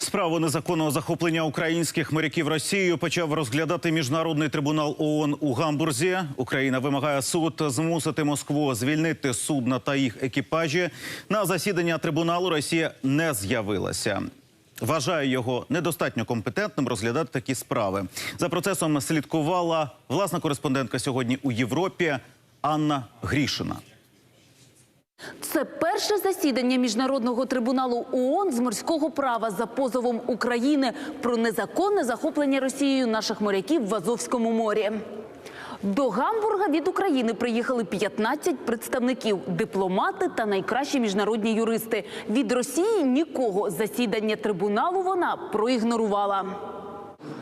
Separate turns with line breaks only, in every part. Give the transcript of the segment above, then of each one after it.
Справу незаконного захоплення українських моряків Росією почав розглядати Міжнародний трибунал ООН у Гамбурзі. Україна вимагає суд змусити Москву звільнити судна та їх екіпажі. На засідання трибуналу Росія не з'явилася. Вважає його недостатньо компетентним розглядати такі справи. За процесом слідкувала власна кореспондентка сьогодні у Європі Анна Грішина.
Це перше засідання Міжнародного трибуналу ООН з морського права за позовом України про незаконне захоплення Росією наших моряків в Азовському морі. До Гамбурга від України приїхали 15 представників, дипломати та найкращі міжнародні юристи. Від Росії нікого. Засідання трибуналу вона проігнорувала.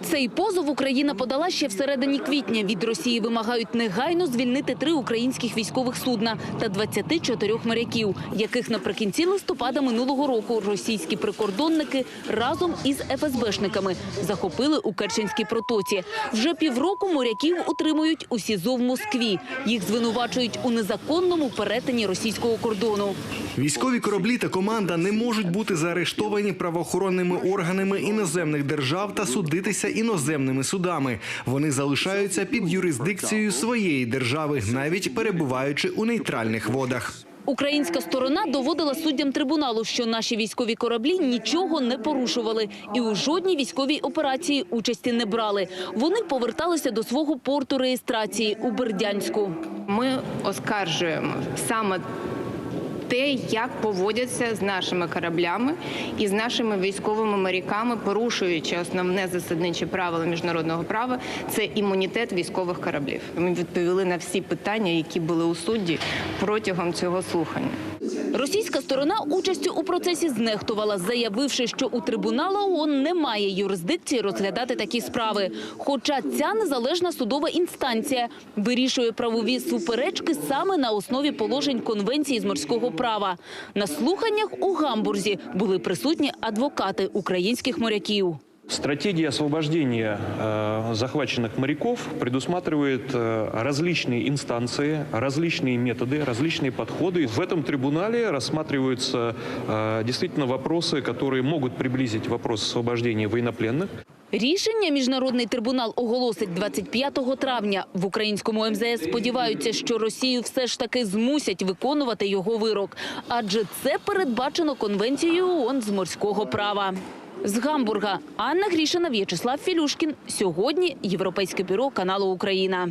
Цей позов Україна подала ще всередині квітня. Від Росії вимагають негайно звільнити 3 українських військових судна та 24 моряків, яких наприкінці листопада минулого року російські прикордонники разом із ФСБшниками захопили у Керченській протоці. Вже півроку моряків утримують у СІЗО в Москві. Їх звинувачують у незаконному перетині російського кордону.
Військові кораблі та команда не можуть бути заарештовані правоохоронними органами іноземних держав та судитися іноземними судами. Вони залишаються під юрисдикцією своєї держави, навіть перебуваючи у нейтральних водах.
Українська сторона доводила суддям трибуналу, що наші військові кораблі нічого не порушували і у жодній військовій операції участі не брали. Вони поверталися до свого порту реєстрації у Бердянську.
Ми оскаржуємо саме те, як поводяться з нашими кораблями і з нашими військовими моряками, порушуючи основне засадниче правило міжнародного права – це імунітет військових кораблів. Ми відповіли на всі питання, які були у судді протягом цього слухання.
Російська сторона участю у процесі знехтувала, заявивши, що у трибуналу ООН немає юрисдикції розглядати такі справи. Хоча ця незалежна судова інстанція вирішує правові суперечки саме на основі положень Конвенції з морського права. На слуханнях у Гамбурзі були присутні адвокати українських моряків.
Стратегия освобождения захваченных моряков предусматривает различные инстанции, различные методы, различные подходы. В этом трибунале рассматриваются действительно вопросы, которые могут приблизить вопрос освобождения военнопленных.
Рішення Міжнародний трибунал оголосить 25 травня. В українському МЗС сподіваються, що Росію все ж таки змусять виконувати його вирок. Адже це передбачено Конвенцією ООН з морського права. З Гамбурга Анна Грішина, В'ячеслав Філюшкін. Сьогодні Європейське бюро каналу «Україна».